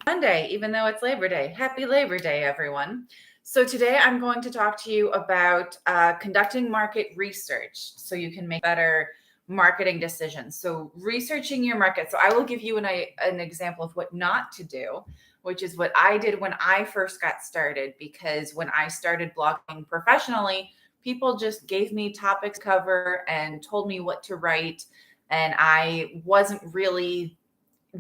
Monday, even though it's Labor Day. Happy Labor Day, everyone. So today I'm going to talk to you about conducting market research so you can make better marketing decisions. So researching your market. So I will give you an example of what not to do, which is what I did when I first got started, because when I started blogging professionally, people just gave me topics to cover and told me what to write. And I wasn't really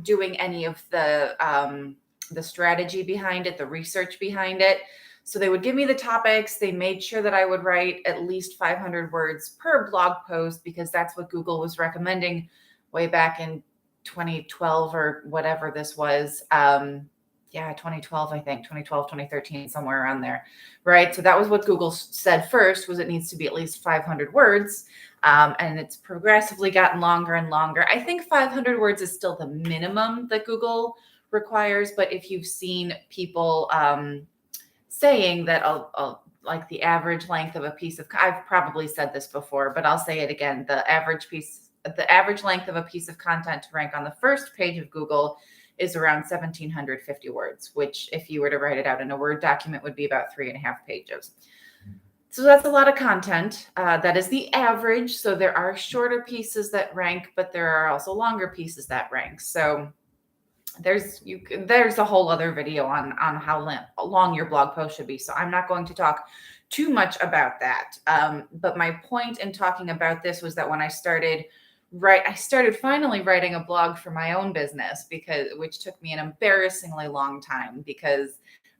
doing any of the strategy behind it, the research behind it. So they would give me the topics. They made sure that I would write at least 500 words per blog post because that's what Google was recommending way back in 2012 or whatever this was. 2012, I think 2012, 2013, somewhere around there. Right. So that was what Google said first, was it needs to be at least 500 words. And it's progressively gotten longer and longer. I think 500 words is still the minimum that Google requires. But if you've seen people saying that like the average length of a piece of, I've probably said this before, but I'll say it again. The average length of a piece of content to rank on the first page of Google is around 1,750 words, which if you were to write it out in a Word document would be about 3.5 pages. So that's a lot of content. That is the average. So there are shorter pieces that rank, but there are also longer pieces that rank. So there's a whole other video on how long your blog post should be. So I'm not going to talk too much about that. But my point in talking about this was that when I started finally writing a blog for my own business, which took me an embarrassingly long time, because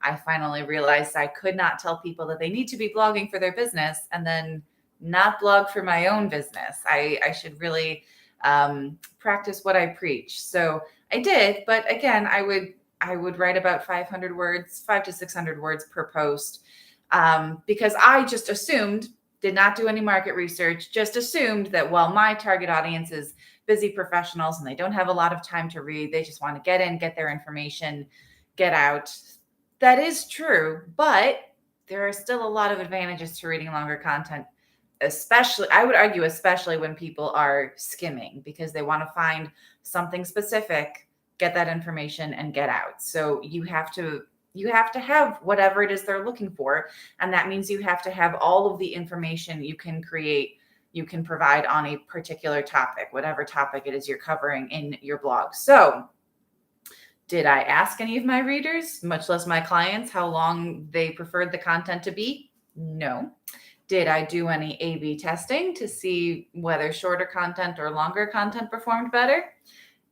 I finally realized I could not tell people that they need to be blogging for their business and then not blog for my own business. I should really practice what I preach. So I did, but again, I would write about 500 words, 500 to 600 words per post, because I just assumed, did not do any market research, just assumed that, well, my target audience is busy professionals and they don't have a lot of time to read. They just want to get in, get their information, get out. That is true, but there are still a lot of advantages to reading longer content, especially, I would argue, especially when people are skimming because they want to find something specific, get that information and get out. So you have to have whatever it is they're looking for. And that means you have to have all of the information you can provide on a particular topic, whatever topic it is you're covering in your blog. So did I ask any of my readers, much less my clients, how long they preferred the content to be? No. Did I do any A/B testing to see whether shorter content or longer content performed better?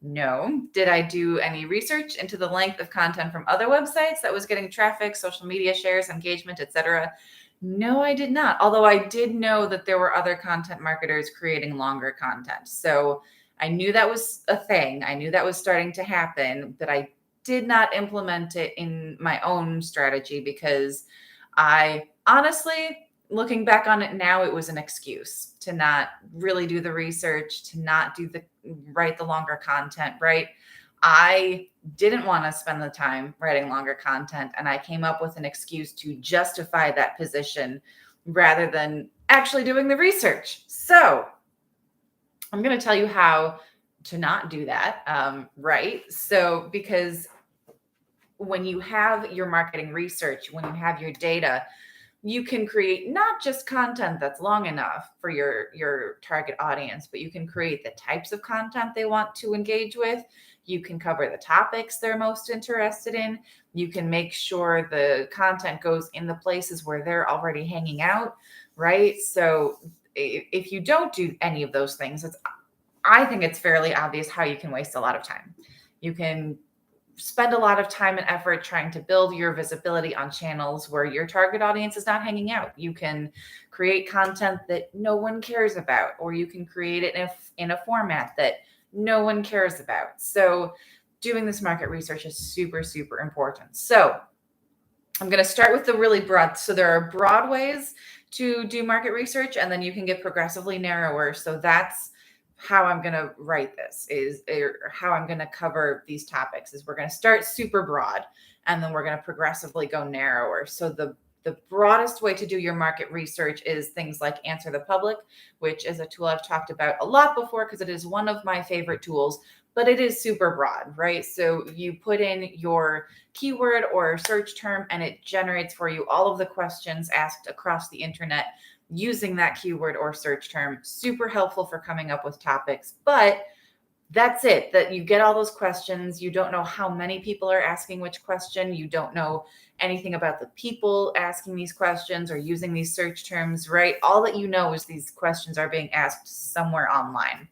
No. Did I do any research into the length of content from other websites that was getting traffic, social media shares, engagement, etc.? No, I did not. Although I did know that there were other content marketers creating longer content. So I knew that was a thing. I knew that was starting to happen, but I did not implement it in my own strategy because I honestly, looking back on it now, it was an excuse to not really do the research, to not write the longer content, right? I didn't want to spend the time writing longer content, and I came up with an excuse to justify that position rather than actually doing the research. So I'm going to tell you how to not do that, right? So because when you have your marketing research, when you have your data, you can create not just content that's long enough for your target audience, but you can create the types of content they want to engage with. You can cover the topics they're most interested in. You can make sure the content goes in the places where they're already hanging out, right? So if you don't do any of those things, I think it's fairly obvious how you can waste a lot of time. You can spend a lot of time and effort trying to build your visibility on channels where your target audience is not hanging out. You can create content that no one cares about, or you can create it in a format that no one cares about. So doing this market research is super, super important. So I'm going to start with the really broad. So there are broad ways to do market research, and then you can get progressively narrower. So that's how I'm going to write this, or how I'm going to cover these topics, is we're going to start super broad and then we're going to progressively go narrower. So the broadest way to do your market research is things like Answer the Public, which is a tool I've talked about a lot before because it is one of my favorite tools. but it is super broad, right? So you put in your keyword or search term and it generates for you all of the questions asked across the internet using that keyword or search term. Super helpful for coming up with topics, but that's it, that you get all those questions. You don't know how many people are asking which question. You don't know anything about the people asking these questions or using these search terms, right? All that you know is these questions are being asked somewhere online.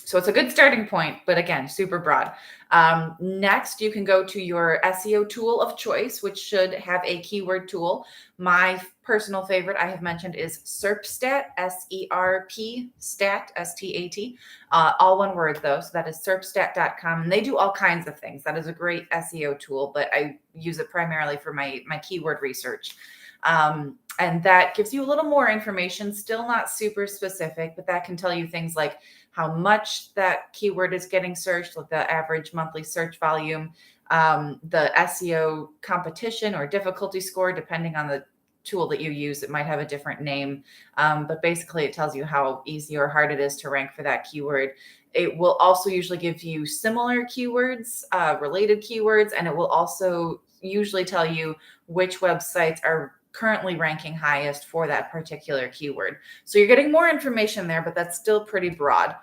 So it's a good starting point, but again, super broad. Next, you can go to your SEO tool of choice, which should have a keyword tool. My personal favorite I have mentioned is SERPstat, SERP stat, STAT, all one word though. So that is SERPstat.com. And they do all kinds of things. That is a great SEO tool, but I use it primarily for my keyword research. And that gives you a little more information, still not super specific, but that can tell you things like how much that keyword is getting searched, like the average monthly search volume, the SEO competition or difficulty score, depending on the tool that you use. It might have a different name, but basically it tells you how easy or hard it is to rank for that keyword. It will also usually give you similar keywords, related keywords, and it will also usually tell you which websites are currently ranking highest for that particular keyword. So you're getting more information there, but that's still pretty broad.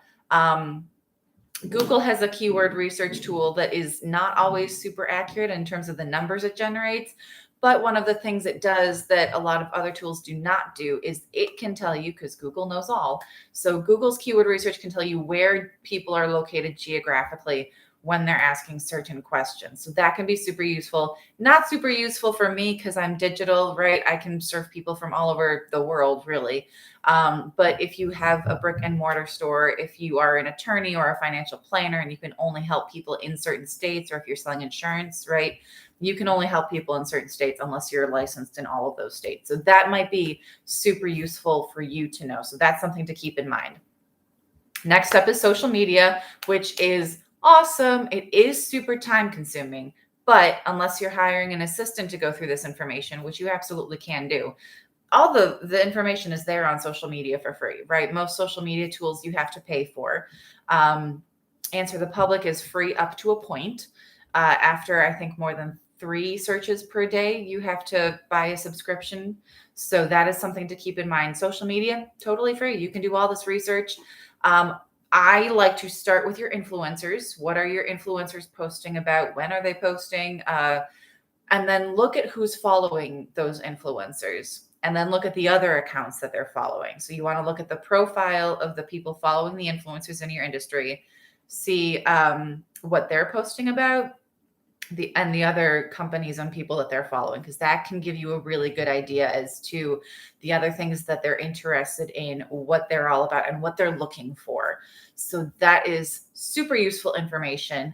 Google has a keyword research tool that is not always super accurate in terms of the numbers it generates. But one of the things it does that a lot of other tools do not do is it can tell you, because Google knows all. So Google's keyword research can tell you where people are located geographically when they're asking certain questions. So that can be super useful. Not super useful for me because I'm digital, right? I can serve people from all over the world, really. But if you have a brick and mortar store, if you are an attorney or a financial planner and you can only help people in certain states, or if you're selling insurance, right? You can only help people in certain states unless you're licensed in all of those states. So that might be super useful for you to know. So that's something to keep in mind. Next up is social media, which is awesome. It is super time consuming, but unless you're hiring an assistant to go through this information, which you absolutely can do, all the information is there on social media for free, right? Most social media tools you have to pay for. Answer the Public is free up to a point. After I think more than 3 searches per day, you have to buy a subscription. So that is something to keep in mind. Social media, totally free. You can do all this research. I like to start with your influencers. What are your influencers posting about? When are they posting? And then look at who's following those influencers. And then look at the other accounts that they're following. So you want to look at the profile of the people following the influencers in your industry, see what they're posting about, the other companies and people that they're following, because that can give you a really good idea as to the other things that they're interested in, what they're all about, and what they're looking for. So that is super useful information.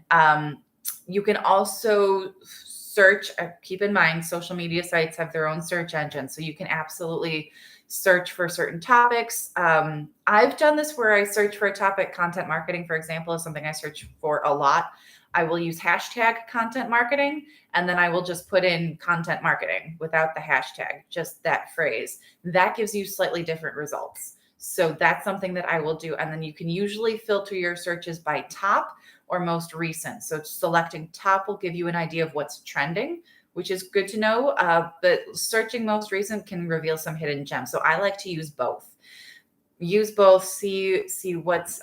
You can also search. Keep in mind, social media sites have their own search engine, so you can absolutely search for certain topics. I've done this where I search for a topic. Content marketing, for example, is something I search for a lot. I will use hashtag content marketing, and then I will just put in content marketing without the hashtag, just that phrase. That gives you slightly different results. So that's something that I will do. And then you can usually filter your searches by top or most recent. So selecting top will give you an idea of what's trending, which is good to know. But searching most recent can reveal some hidden gems. So I like to use both. See what's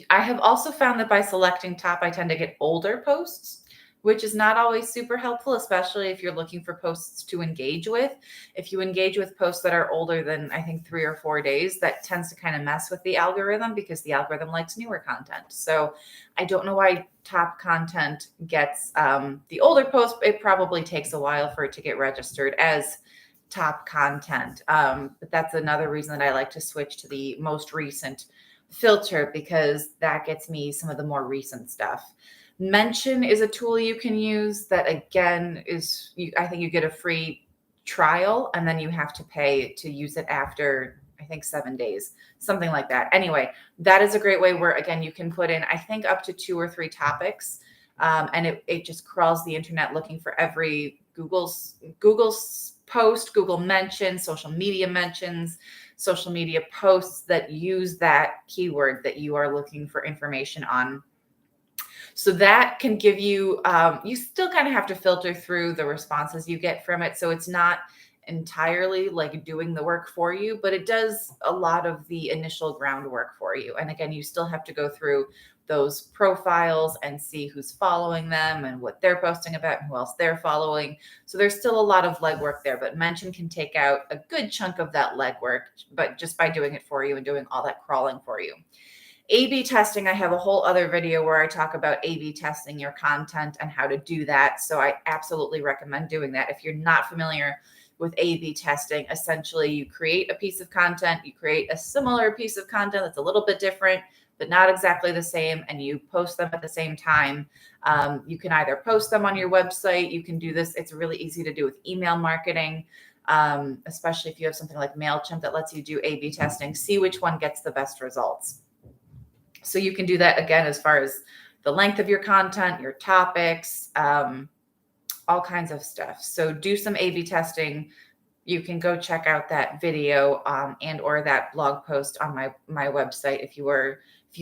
I have also found that by selecting top, I tend to get older posts, which is not always super helpful, especially if you're looking for posts to engage with. If you engage with posts that are older than, I think, 3 or 4 days, that tends to kind of mess with the algorithm because the algorithm likes newer content. So I don't know why top content gets the older post. It probably takes a while for it to get registered as top content. But that's another reason that I like to switch to the most recent filter, because that gets me some of the more recent stuff. Mention is a tool you can use that, again, I think you get a free trial and then you have to pay to use it after, I think, 7 days, something like that. Anyway, that is a great way where, again, you can put in, I think, up to 2 or 3 topics, and it just crawls the internet looking for every Google's post, Google mentions, social media mentions, social media posts that use that keyword that you are looking for information on. So that can give you, you still kind of have to filter through the responses you get from it. So it's not entirely like doing the work for you, but it does a lot of the initial groundwork for you. And again, you still have to go through those profiles and see who's following them and what they're posting about and who else they're following. So there's still a lot of legwork there, but Mention can take out a good chunk of that legwork, but just by doing it for you and doing all that crawling for you. A/B testing, I have a whole other video where I talk about A/B testing your content and how to do that. So I absolutely recommend doing that. If you're not familiar with A/B testing, essentially you create a piece of content, you create a similar piece of content that's a little bit different, but not exactly the same, and you post them at the same time. You can either post them on your website. You can do this. It's really easy to do with email marketing, especially if you have something like MailChimp that lets you do A/B testing, see which one gets the best results. So you can do that again as far as the length of your content, your topics, all kinds of stuff. So do some A/B testing. You can go check out that video and or that blog post on my website if you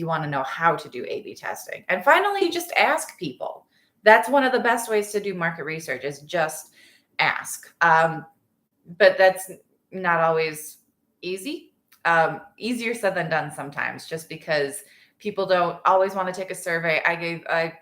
want to know how to do A/B testing. And finally, just ask people. That's one of the best ways to do market research, is just ask. But that's not always easy. Easier said than done sometimes, just because people don't always want to take a survey. I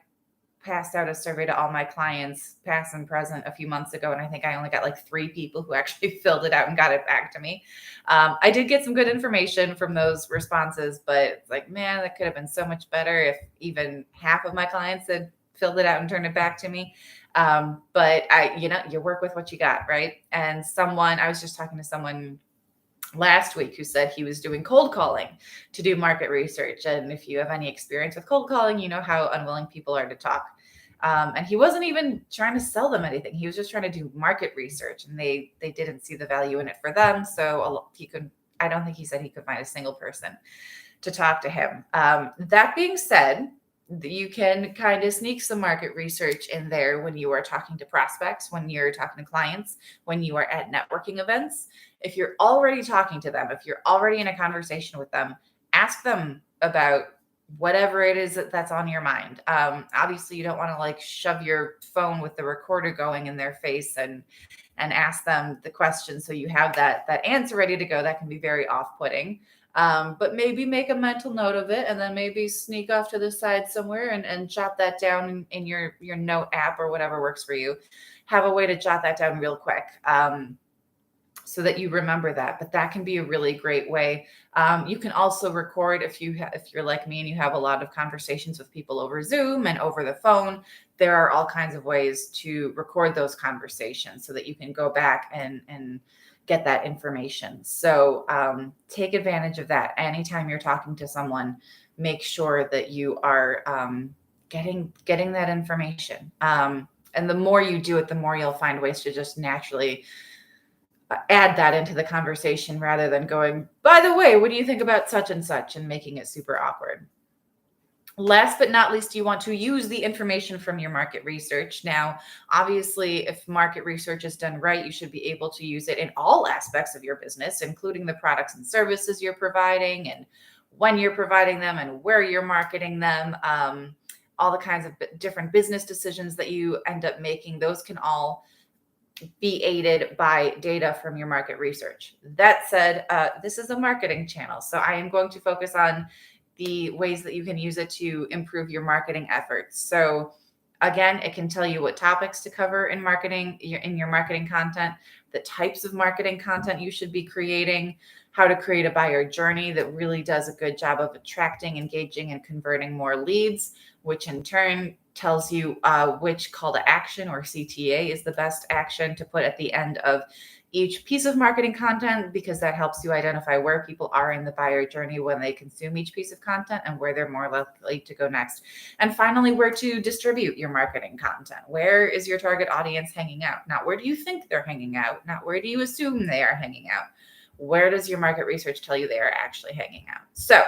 passed out a survey to all my clients, past and present, a few months ago, and I think I only got like 3 people who actually filled it out and got it back to me. I did get some good information from those responses, but it's like, man, that could have been so much better if even half of my clients had filled it out and turned it back to me. But you work with what you got, right? And I was just talking to someone last week who said he was doing cold calling to do market research. And if you have any experience with cold calling, you know how unwilling people are to talk. And he wasn't even trying to sell them anything. He was just trying to do market research, and they didn't see the value in it for them. So I don't think he said he could find a single person to talk to him. That being said, you can kind of sneak some market research in there when you are talking to prospects, when you're talking to clients, when you are at networking events. If you're already talking to them, if you're already in a conversation with them, ask them about whatever it is that's on your mind. Obviously, you don't want to like shove your phone with the recorder going in their face and ask them the question so you have that answer ready to go. That can be very off-putting. But maybe make a mental note of it, and then maybe sneak off to the side somewhere and jot that down in your note app or whatever works for you. Have a way to jot that down real quick, so that you remember that. But that can be a really great way. You can also record if you're like me and you have a lot of conversations with people over Zoom and over the phone. There are all kinds of ways to record those conversations so that you can go back and get that information. So take advantage of that. Anytime you're talking to someone, make sure that you are getting that information. And the more you do it, the more you'll find ways to just naturally add that into the conversation rather than going, by the way, what do you think about such and such, and making it super awkward. Last but not least, you want to use the information from your market research. Now, obviously, if market research is done right, you should be able to use it in all aspects of your business, including the products and services you're providing and when you're providing them and where you're marketing them. All the kinds of different business decisions that you end up making, those can all be aided by data from your market research. That said, this is a marketing channel, so I am going to focus on the ways that you can use it to improve your marketing efforts. So again, it can tell you what topics to cover in your marketing content, the types of marketing content you should be creating, how to create a buyer journey that really does a good job of attracting, engaging, and converting more leads, which in turn tells you which call to action or CTA is the best action to put at the end of each piece of marketing content, because that helps you identify where people are in the buyer journey when they consume each piece of content and where they're more likely to go next. And finally, where to distribute your marketing content. Where is your target audience hanging out? Not where do you think they're hanging out? Not where do you assume they are hanging out? Where does your market research tell you they are actually hanging out? So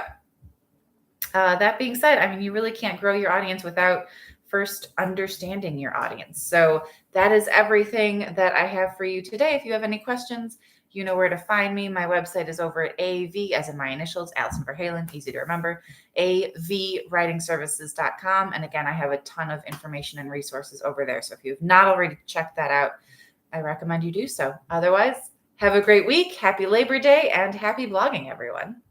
that being said, I mean, you really can't grow your audience without first understanding your audience. So that is everything that I have for you today. If you have any questions, You know where to find me. My website is over at AV, as in my initials, Allison Verhalen, easy to remember, avwritingservices.com. And again, I have a ton of information and resources over there. So if you've not already checked that out, I recommend you do so. Otherwise, have a great week. Happy Labor Day and happy blogging, everyone.